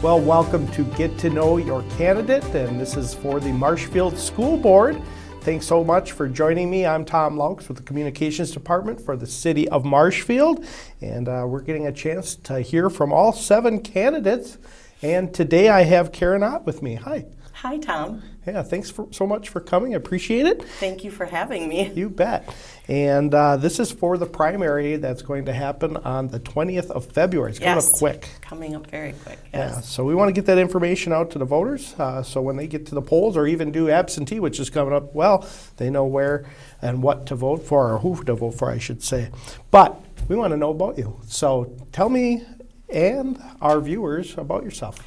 Well, welcome to Get to Know Your Candidate, and this is for the Marshfield School Board. Thanks so much for joining me. I'm Tom Laux with the Communications Department for the City of Marshfield, and we're getting a chance to hear from all 7 candidates. And today I have Karen Ott with me. Hi. Hi, Tom. Yeah, thanks so much for coming. I appreciate it. Thank you for having me. You bet. And this is for the primary that's going to happen on the 20th of February. It's coming up quick. Coming up very quick, yes. yes. So we want to get that information out to the voters so when they get to the polls or even do absentee, which is coming up, well, they know where and what to vote for, or who to vote for, I should say. But we want to know about you. So tell me and our viewers about yourself.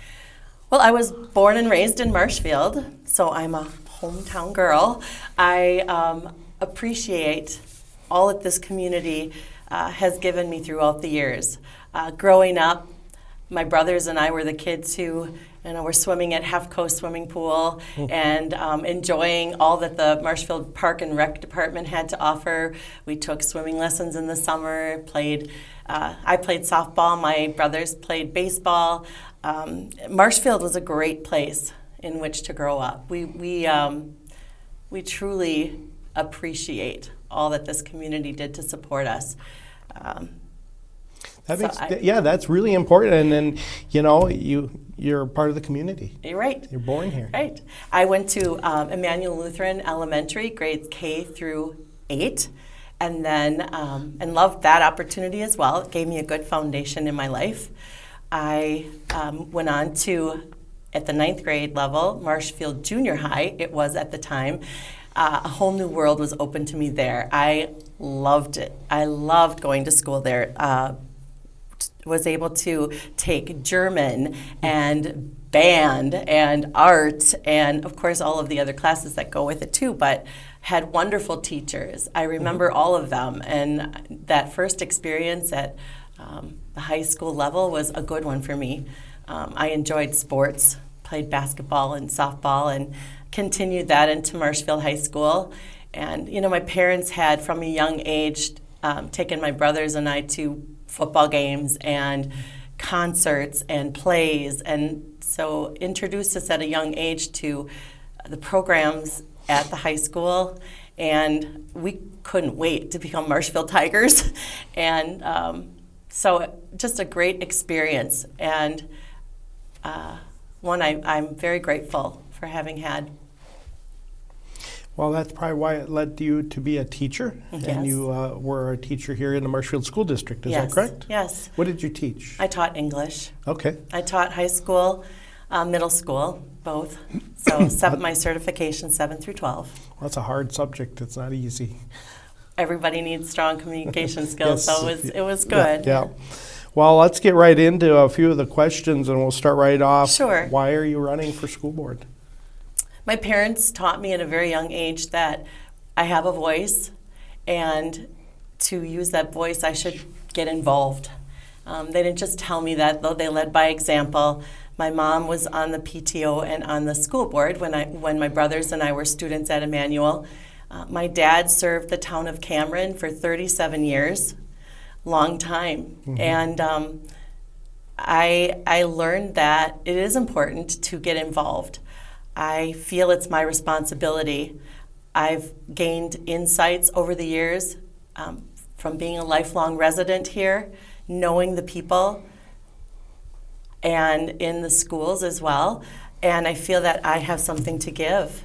Well, I was born and raised in Marshfield, so I'm a hometown girl. I appreciate all that this community has given me throughout the years. Growing up, my brothers and I were the kids who were swimming at Half Coast Swimming Pool and enjoying all that the Marshfield Park and Rec Department had to offer. We took swimming lessons in the summer, I played softball, my brothers played baseball. Marshfield was a great place in which to grow up. We truly appreciate all that this community did to support us. That's really important. And then, you're part of the community. You're right. You're born here. Right. I went to Emmanuel Lutheran Elementary, grades K through 8, and then and loved that opportunity as well. It gave me a good foundation in my life. I went on to, at the 9th grade level, Marshfield Junior High, it was at the time. A whole new world was open to me there. I loved it. I loved going to school there. Was able to take German and band and art and, of course, all of the other classes that go with it too, but had wonderful teachers. I remember all of them, and that first experience at the high school level was a good one for me. I enjoyed sports, played basketball and softball, and continued that into Marshfield High School. And, my parents had, from a young age, taken my brothers and I to football games and concerts and plays, and so introduced us at a young age to the programs at the high school, and we couldn't wait to become Marshfield Tigers. And so just a great experience, and one I'm very grateful for having had. Well, that's probably why it led you to be a teacher. Yes. And you were a teacher here in the Marshfield School District, is Yes. that correct? Yes. What did you teach? I taught English. Okay. I taught high school, middle school, both. So my certification, 7 through 12. Well, that's a hard subject. It's not easy. Everybody needs strong communication skills, Yes. so it was good. Yeah. Well, let's get right into a few of the questions, and we'll start right off. Sure. Why are you running for school board? My parents taught me at a very young age that I have a voice, and to use that voice, I should get involved. They didn't just tell me that, though. They led by example. My mom was on the PTO and on the school board when my brothers and I were students at Emmanuel. My dad served the town of Cameron for 37 years, long time. Mm-hmm. And I learned that it is important to get involved. I feel it's my responsibility. I've gained insights over the years from being a lifelong resident here, knowing the people, and in the schools as well. And I feel that I have something to give.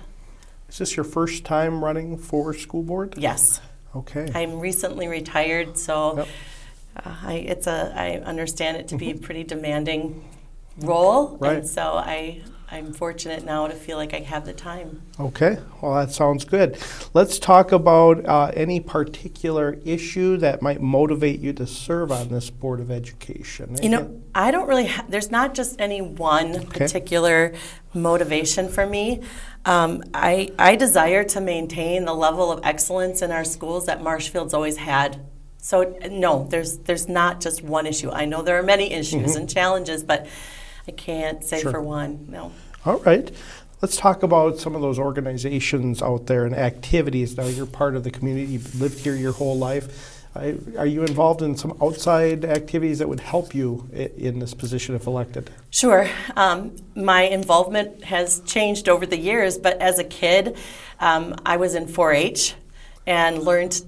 Is this your first time running for school board? Yes. Okay. I'm recently retired, so Yep. I understand it to be a pretty demanding role. Right. And so I'm fortunate now to feel like I have the time. Okay, well, that sounds good. Let's talk about any particular issue that might motivate you to serve on this Board of Education. I don't really, there's not just any one particular motivation for me. I desire to maintain the level of excellence in our schools that Marshfield's always had. So no, there's not just one issue. I know there are many issues and challenges, but I can't say for one, no. All right. Let's talk about some of those organizations out there and activities. Now, you're part of the community. You've lived here your whole life. are you involved in some outside activities that would help you in this position if elected? Sure. My involvement has changed over the years, but as a kid, I was in 4-H and learned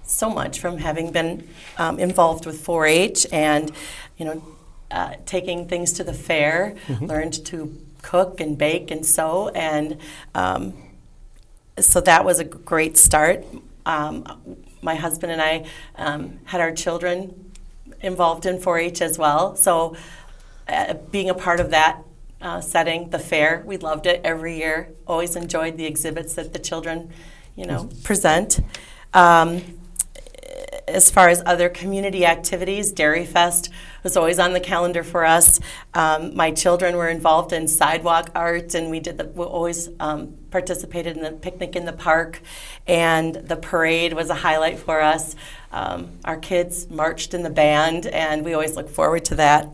so much from having been involved with 4-H and, taking things to the fair, learned to cook and bake and sew, and so that was a great start. My husband and I had our children involved in 4-H as well, so being a part of that setting, the fair, we loved it every year. Always enjoyed the exhibits that the children, present. As far as other community activities, Dairy Fest was always on the calendar for us. My children were involved in sidewalk art, and we always participated in the picnic in the park, and the parade was a highlight for us. Our kids marched in the band, and we always look forward to that.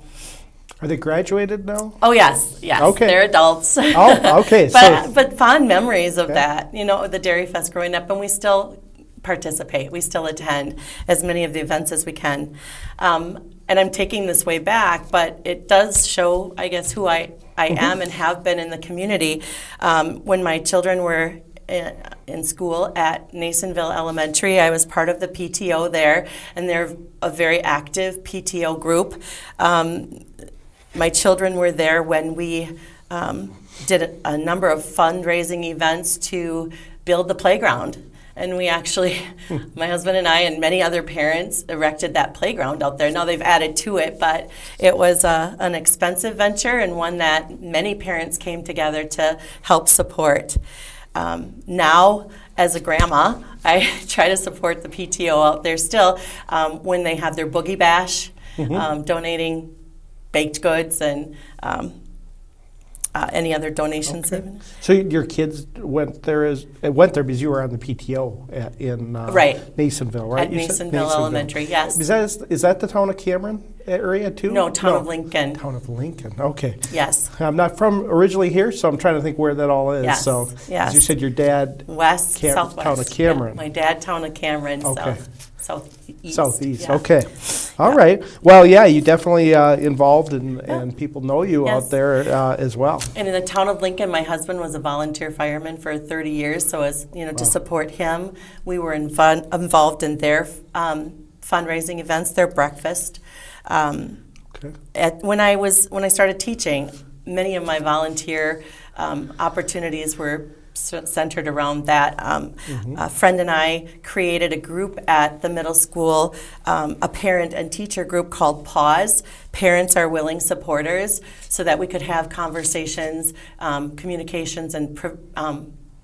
Are they graduated now? Oh, yes. Okay. They're adults. Oh, okay. but fond memories of that, the Dairy Fest growing up, and we still participate. We still attend as many of the events as we can. And I'm taking this way back, but it does show, I guess, who I am and have been in the community. When my children were in school at Nasonville Elementary, I was part of the PTO there, and they're a very active PTO group. My children were there when we did a number of fundraising events to build the playground. And we actually, my husband and I and many other parents erected that playground out there. Now they've added to it, but it was an expensive venture and one that many parents came together to help support. Now, as a grandma, I try to support the PTO out there still when they have their Boogie Bash, donating baked goods and any other donations. Okay. So your kids went there because you were on the PTO in Nasonville, right? At Nasonville Elementary, yes. Is that the town of Cameron area too? No, town of Lincoln. Town of Lincoln, okay. Yes. I'm not from originally here, so I'm trying to think where that all is. Yes. So, as you said, your dad, Southwest. Town of Cameron. Yeah, my dad, town of Cameron, okay. Southeast. Southeast, yeah. Okay. All right. Well, yeah, you definitely involved and people know you out there as well. And in the town of Lincoln, my husband was a volunteer fireman for 30 years, so as to support him, we were involved in their fundraising events, their breakfast. When I started teaching, many of my volunteer opportunities were centered around that. A friend and I created a group at the middle school, a parent and teacher group called PAWS, Parents Are Willing Supporters, so that we could have conversations, communications, and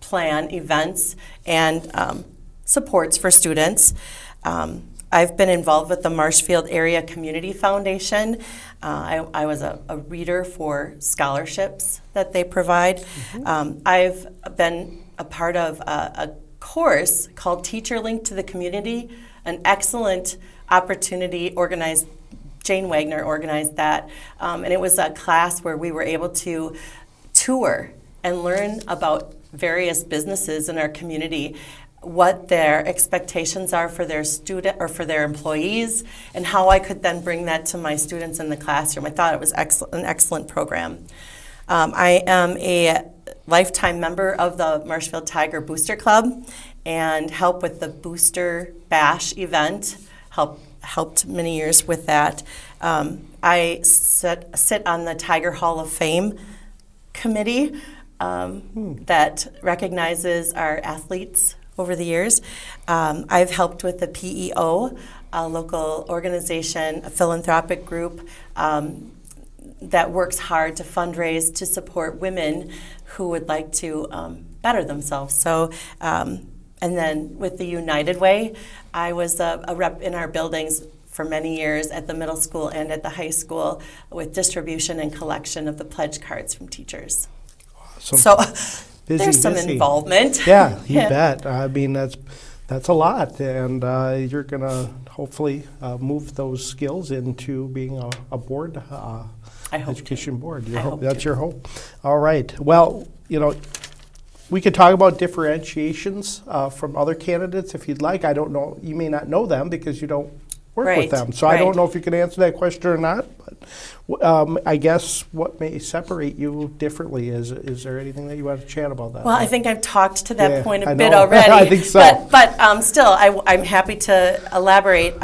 plan events and supports for students. I've been involved with the Marshfield Area Community Foundation. I was a reader for scholarships that they provide. I've been a part of a course called Teacher Link to the Community, an excellent opportunity organized. Jane Wagner organized that, and it was a class where we were able to tour and learn about various businesses in our community, what their expectations are for their student or for their employees, and how I could then bring that to my students in the classroom. I thought it was an excellent program. I am a lifetime member of the Marshfield Tiger Booster Club and help with the Booster Bash event, helped many years with that. I sit on the Tiger Hall of Fame committee that recognizes our athletes over the years. I've helped with the PEO, a local organization, a philanthropic group that works hard to fundraise to support women who would like to better themselves. So, and then with the United Way, I was a rep in our buildings for many years at the middle school and at the high school with distribution and collection of the pledge cards from teachers. So there's some involvement. Yeah, you bet. I mean, that's a lot, and you're going to hopefully move those skills into being a board, education board. That's your hope. All right. Well, we could talk about differentiations from other candidates if you'd like. I don't know. You may not know them because you don't work with them. So I don't know if you can answer that question or not. But I guess what may separate you differently is there anything that you want to chat about that? Well, I think I've talked to that point a bit know. already. I think so. But still, I'm happy to elaborate.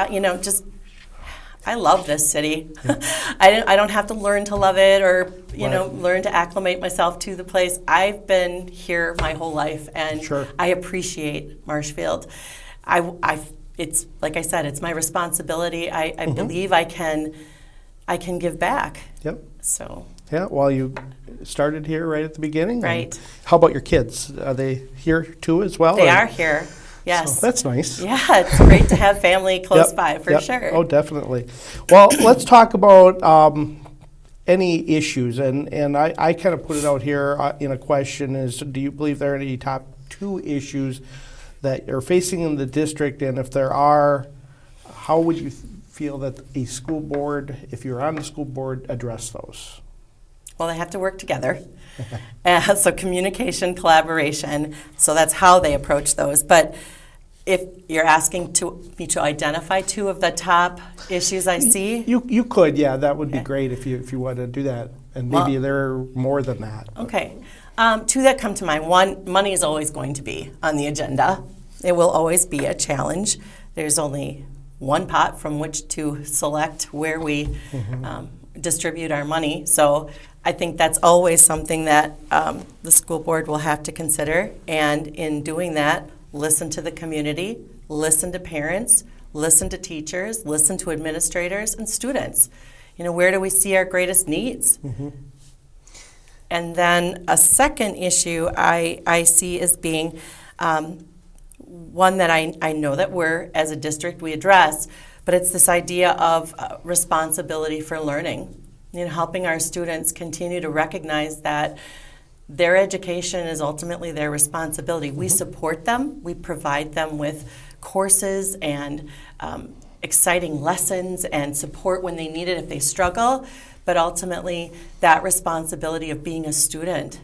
I love this city. Yeah. I don't have to learn to love it or learn to acclimate myself to the place. I've been here my whole life, and I appreciate Marshfield. It's like I said, it's my responsibility. I believe I can give back. Yep. So. Yeah. Well, you started here right at the beginning. Right. How about your kids? Are they here too as well? They are here. Yes. So that's nice. Yeah, it's great to have family close by, for sure. Oh, definitely. Well, let's talk about any issues. And I kind of put it out here in a question is, do you believe there are any top 2 issues that are facing in the district? And if there are, how would you feel that a school board, if you're on the school board, address those? Well, they have to work together. So communication, collaboration, so that's how they approach those. But if you're asking me to identify 2 of the top issues I see? You could, yeah, that would be great if you want to do that. And maybe there are more than that. Okay. 2 that come to mind. 1, money is always going to be on the agenda. It will always be a challenge. There's only one pot from which to select where we distribute our money. So I think that's always something that the school board will have to consider. And in doing that, listen to the community, listen to parents, listen to teachers, listen to administrators and students. Where do we see our greatest needs? And then a second issue I see as being one that I know that we're, as a district, we address, but it's this idea of responsibility for learning. Helping our students continue to recognize that their education is ultimately their responsibility. We support them. We provide them with courses and exciting lessons and support when they need it if they struggle. But ultimately, that responsibility of being a student,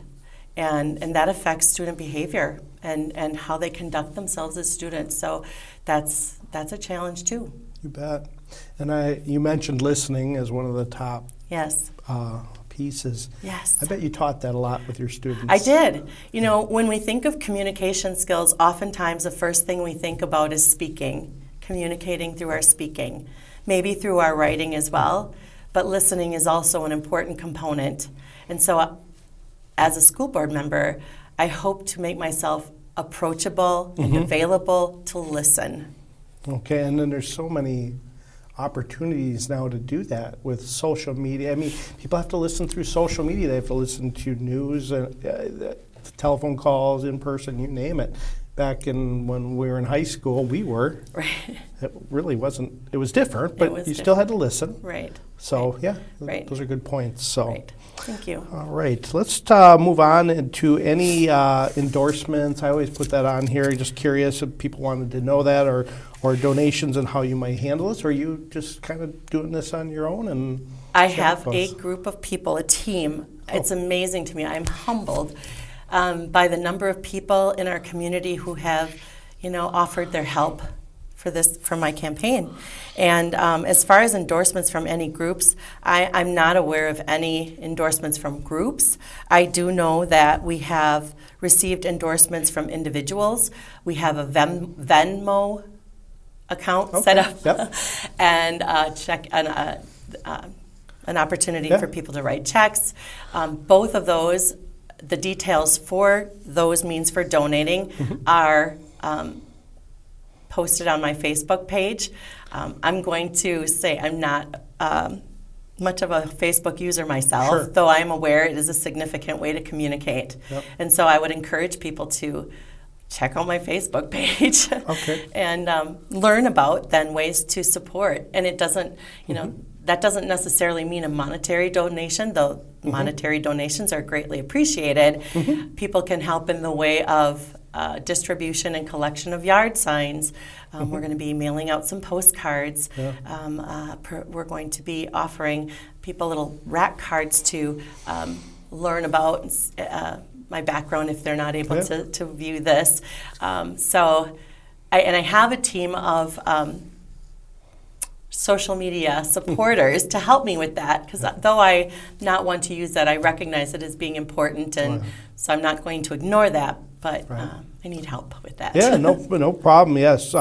and that affects student behavior and how they conduct themselves as students. So that's a challenge too. You bet. And you mentioned listening as one of the top pieces. Yes. I bet you taught that a lot with your students. I did. When we think of communication skills, oftentimes the first thing we think about is speaking, communicating through our speaking, maybe through our writing as well, but listening is also an important component. And so as a school board member, I hope to make myself approachable and available to listen. Okay, and then there's so many opportunities now to do that with social media. I mean, people have to listen through social media. They have to listen to news, telephone calls, in person, you name it. Back when we were in high school, Right. It really wasn't, it was different, but you still had to listen. Right. So, those are good points. So. Right. Thank you. All right, let's move on to any endorsements. I always put that on here. Just curious if people wanted to know that, or donations and how you might handle this, or are you just kind of doing this on your own? And I have a group of people, a team. It's amazing to me. I'm humbled by the number of people in our community who have, offered their help for my campaign. And as far as endorsements from any groups, I'm not aware of any endorsements from groups. I do know that we have received endorsements from individuals. We have a Venmo account set up and an opportunity for people to write checks. Both of those, the details for those means for donating are posted on my Facebook page. I'm going to say I'm not much of a Facebook user myself, though I'm aware it is a significant way to communicate. And so I would encourage people to check out my Facebook page and learn about then ways to support. And it doesn't, that doesn't necessarily mean a monetary donation, though monetary donations are greatly appreciated. People can help in the way of distribution and collection of yard signs. We're going to be mailing out some postcards. We're going to be offering people little rack cards to learn about my background if they're not able Yeah. to view this. I have a team of social media supporters to help me with that, because though I'm not one to use that, I recognize it as being important, and so I'm not going to ignore that, but I need help with that. Yeah, no problem. Yes,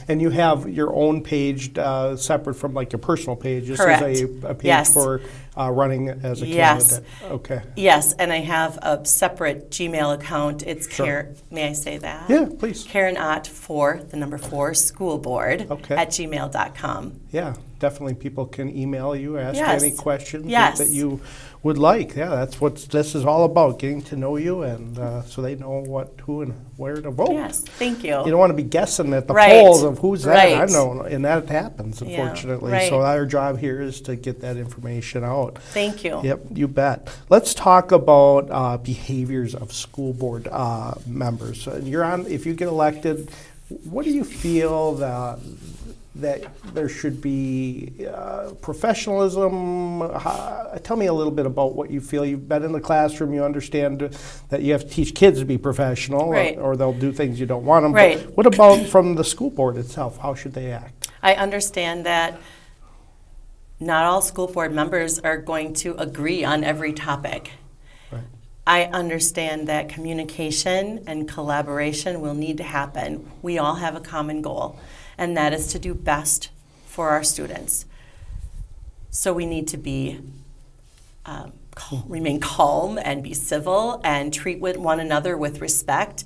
and you have your own page separate from like your personal page. This Correct. is a page Yes. for running as a Yes. candidate. Okay. Yes, and I have a separate Gmail account. It's Sure. may I say that? Yeah, please. Karen Ott 4 school board Okay. at gmail.com. Yeah, definitely. People can email you, ask Yes. any questions Yes. that you would like. Yeah, that's what this is all about, getting to know you, and so they know what, who, and where to vote. Yes, thank you. You don't want to be guessing at the Right. polls of who's that. I Right. know, and that happens, Yeah, unfortunately. right. So our job here is to get that information out. Thank you. Yep, you bet. Let's talk about behaviors of school board members. So you're on. If you get elected, what do you feel that there should be professionalism? Tell me a little bit about what you feel. You've been in the classroom. You understand that you have to teach kids to be professional, Right. or they'll do things you don't want them. Right. But what about from the school board itself? How should they act? I understand that not all school board members are going to agree on every topic. Right. I understand that communication and collaboration will need to happen. We all have a common goal, and that is to do best for our students. So we need to be remain calm and be civil and treat one another with respect.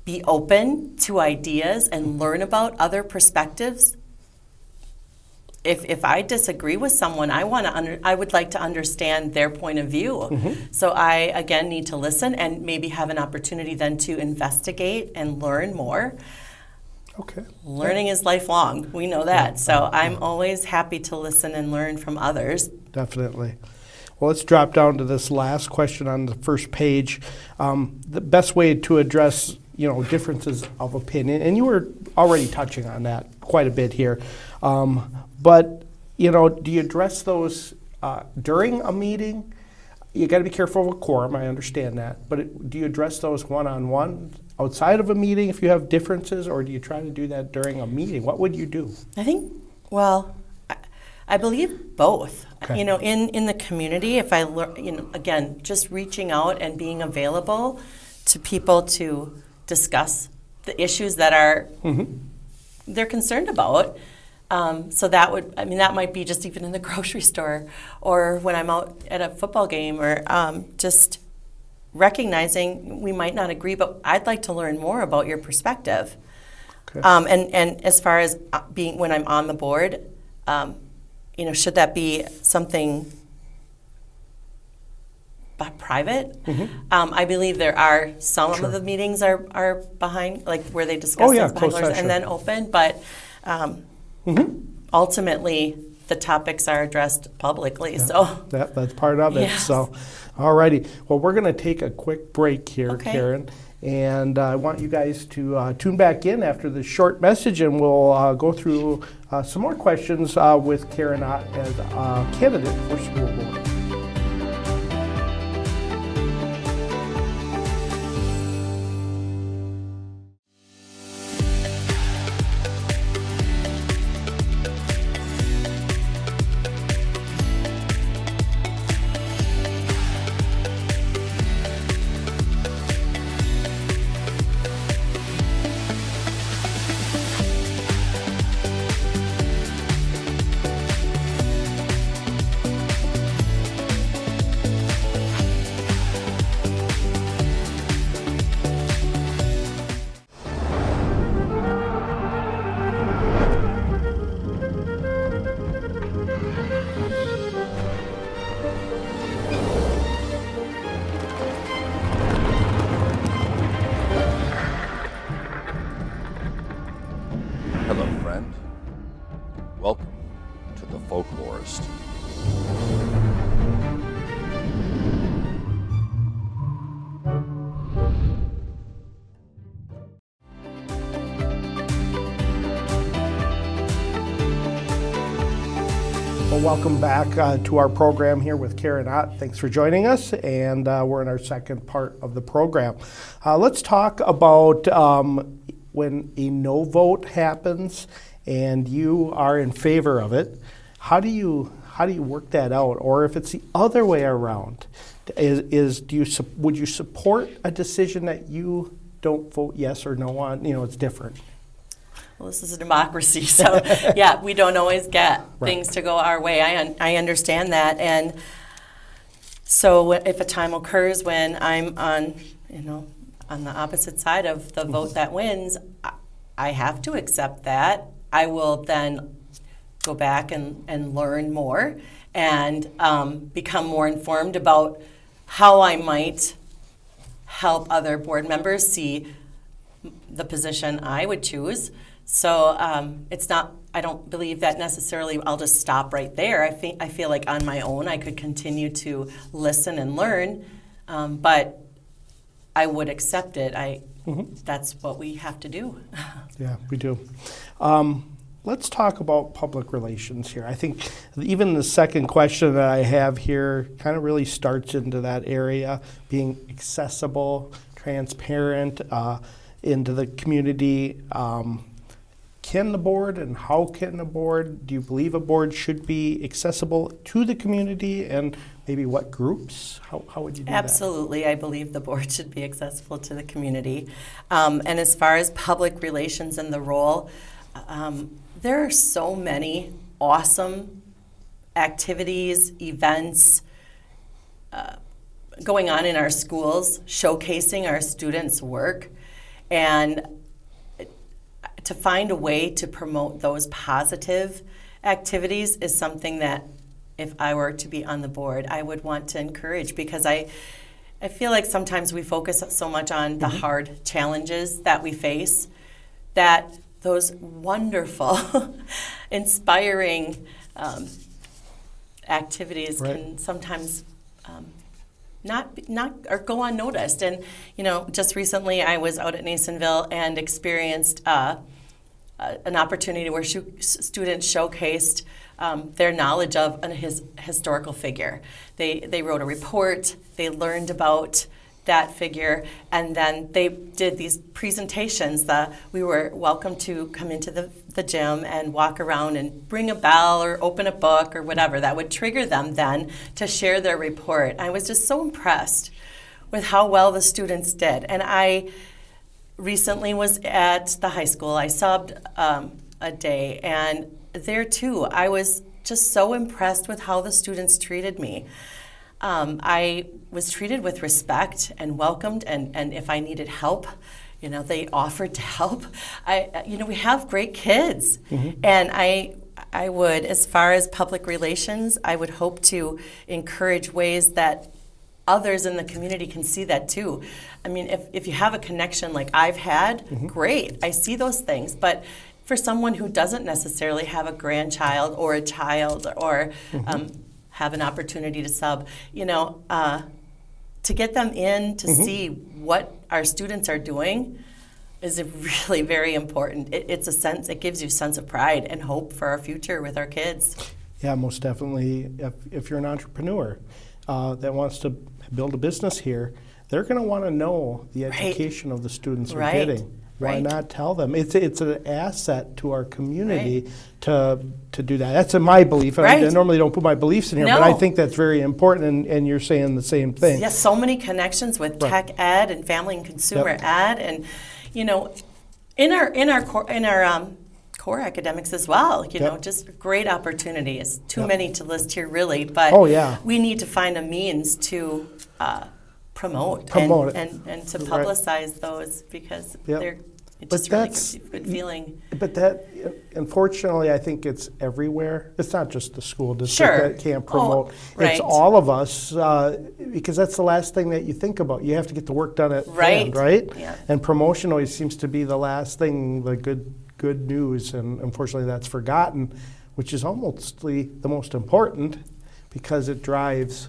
Be open to ideas and learn about other perspectives. If I disagree with someone, I would like to understand their point of view. So I, again, need to listen and maybe have an opportunity then to investigate and learn more. Okay. Learning is lifelong. We know that. So I'm always happy to listen and learn from others. Definitely. Well, let's drop down to this last question on the first page. The best way to address, differences of opinion, and you were already touching on that quite a bit here. But, do you address those during a meeting? You got to be careful of a quorum, I understand that. But do you address those one-on-one outside of a meeting if you have differences, or do you try to do that during a meeting? What would you do? I think, I believe both. Okay. In the community, if I learn, again, just reaching out and being available to people to discuss the issues that are they're concerned about. So that might be just even in the grocery store, or when I'm out at a football game, or just recognizing we might not agree, but I'd like to learn more about your perspective. Okay. And as far as being when I'm on the board, should that be something private? I believe there are some of the meetings are behind, like where they discuss things behind closed doors session. and then open, but ultimately the topics are addressed publicly. So That's part of it. Yes. So, all righty. Well, we're going to take a quick break here, Okay. Karen. And I want you guys to tune back in after this short message, and we'll go through some more questions with Karen Ott as a candidate for school board. welcome back to our program here with Karen Ott. Thanks for joining us, and we're in our second part of the program. Let's talk about when a no vote happens and you are in favor of it. How do you work that out? Or if it's the other way around, would you support a decision that you don't vote yes or no on? It's different. Well, this is a democracy, so yeah, we don't always get Right. things to go our way. I understand that, and so if a time occurs when I'm on the opposite side of the vote that wins, I have to accept that. I will then go back and learn more and become more informed about how I might help other board members see the position I would choose. So it's not, I don't believe that necessarily I'll just stop right there. I feel like on my own I could continue to listen and learn, but I would accept it. That's what we have to do. Yeah, we do. Let's talk about public relations here. I think even the second question that I have here kind of really starts into that area, being accessible, transparent into the community. Can the board, and how can the board, do you believe a board should be accessible to the community, and maybe what groups? How would you do Absolutely. I believe the board should be accessible to the community. And as far as public relations and the role, there are so many awesome activities, events going on in our schools, showcasing our students' work, and to find a way to promote those positive activities is something that if I were to be on the board, I would want to encourage, because I feel like sometimes we focus so much on the hard challenges that we face that those wonderful, inspiring activities Right. can sometimes not or go unnoticed. And just recently I was out at Nasonville and experienced an opportunity where students showcased their knowledge of his historical figure. They wrote a report, they learned about that figure, and then they did these presentations. We were welcome to come into the gym and walk around and ring a bell or open a book or whatever that would trigger them then to share their report. I was just so impressed with how well the students did. And I recently was at the high school. I subbed a day, and there too, I was just so impressed with how the students treated me. I was treated with respect and welcomed, and if I needed help, they offered to help. We have great kids, and I would, as far as public relations, I would hope to encourage ways that others in the community can see that too. I mean, if you have a connection like I've had, great, I see those things, but for someone who doesn't necessarily have a grandchild or a child or have an opportunity to sub, to get them in to see what our students are doing is really very important. It gives you a sense of pride and hope for our future with our kids. Yeah, most definitely. If you're an entrepreneur that wants to build a business here, they're going to want to know the education of the students are getting. Why not tell them? It's an asset to our community to do that. That's in my belief. I normally don't put my beliefs in here, but I think that's very important, and you're saying the same thing. Yes, so many connections with tech ed and family and consumer ed, and in our core academics as well. Just great opportunities. Too many to list here, really, but we need to find a means to promote and to publicize those, because it just really gives you a good feeling. But that, unfortunately, I think it's everywhere. It's not just the school district that can't promote. It's all of us, because that's the last thing that you think about. You have to get the work done at hand, right? Yeah. And promotion always seems to be the last thing, the good news, and unfortunately that's forgotten, which is almost the most important, because it drives.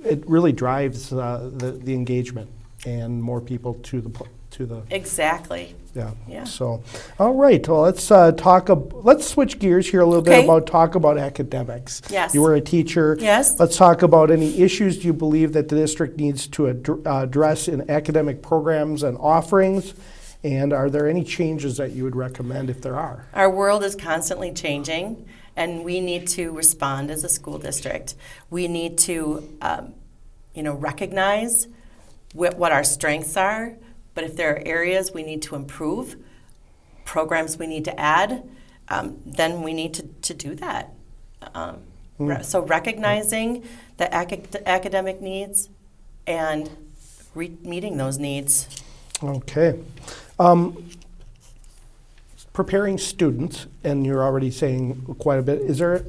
It really drives the engagement and more people to the Exactly. Yeah. So, all right. Well, let's switch gears here a little bit talk about academics. Yes. You were a teacher. Yes. Let's talk about any issues you believe that the district needs to address in academic programs and offerings. And are there any changes that you would recommend if there are? Our world is constantly changing, and we need to respond as a school district. We need to, recognize what our strengths are, but if there are areas we need to improve, programs we need to add, then we need to do that. So recognizing the academic needs and meeting those needs. Okay. Preparing students, and you're already saying quite a bit, is there,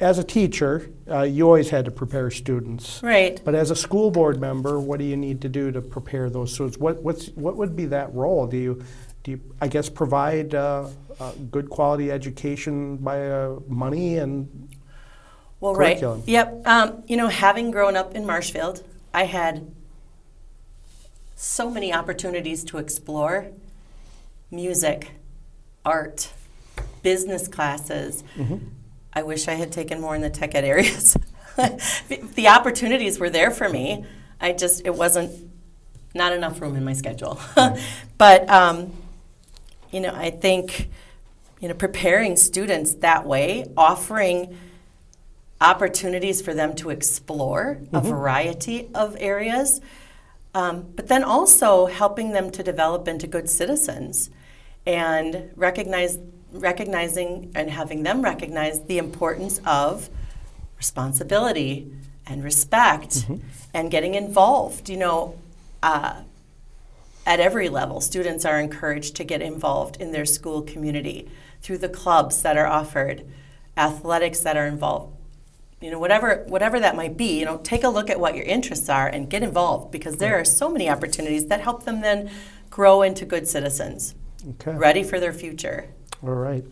as a teacher, you always had to prepare students. Right. But as a school board member, what do you need to do to prepare those students? What would be that role? Do you I guess, provide good quality education by money and curriculum? Right. Yep. Having grown up in Marshfield, I had so many opportunities to explore music, art, business classes. Mm-hmm. I wish I had taken more in the tech ed areas. The opportunities were there for me. It wasn't not enough room in my schedule. But, I think, preparing students that way, offering opportunities for them to explore a variety of areas, but then also helping them to develop into good citizens and recognizing and having them recognize the importance of responsibility and respect and getting involved. At every level, students are encouraged to get involved in their school community through the clubs that are offered, athletics that are involved. Whatever that might be, take a look at what your interests are and get involved, because there are so many opportunities that help them then grow into good citizens, ready for their future. All right.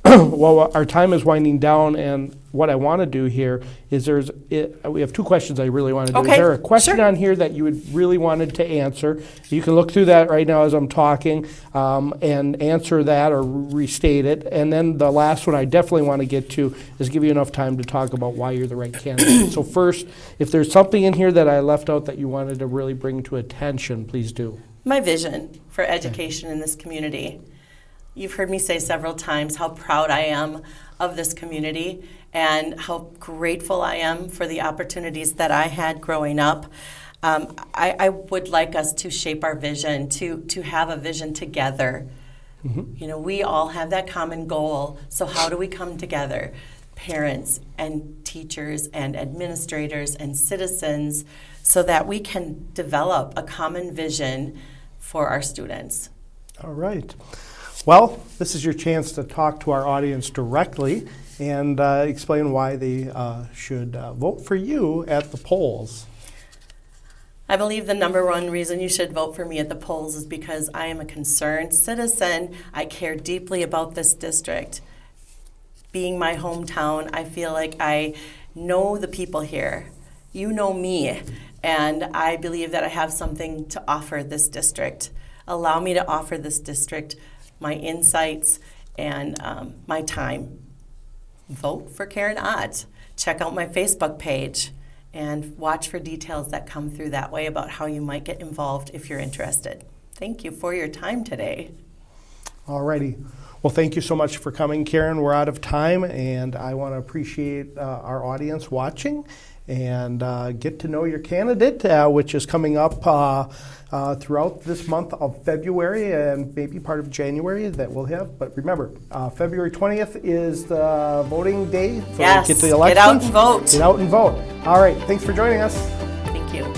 Well, our time is winding down, and what I want to do here is we have two questions I really want to do. Okay, is there a question sure. on here that you would really wanted to answer? You can look through that right now as I'm talking and answer that or restate it. And then the last one I definitely want to get to is give you enough time to talk about why you're the right candidate. So first, if there's something in here that I left out that you wanted to really bring to attention, please do. My vision for education in this community. You've heard me say several times how proud I am of this community and how grateful I am for the opportunities that I had growing up. I would like us to shape our vision, to have a vision together. We all have that common goal, so how do we come together? Parents and teachers and administrators and citizens, so that we can develop a common vision for our students. All right. Well, this is your chance to talk to our audience directly and explain why they should vote for you at the polls. I believe the number one reason you should vote for me at the polls is because I am a concerned citizen. I care deeply about this district. Being my hometown, I feel like I know the people here. You know me, and I believe that I have something to offer this district. Allow me to offer this district my insights and my time. Vote for Karen Ott. Check out my Facebook page and watch for details that come through that way about how you might get involved if you're interested. Thank you for your time today. All righty. Well, thank you so much for coming, Karen. We're out of time, and I want to appreciate our audience watching and get to know your candidate, which is coming up throughout this month of February and maybe part of January that we'll have. But remember, February 20th is the voting day. Yes, get to the elections. Get out and vote. Get out and vote. All right, thanks for joining us. Thank you.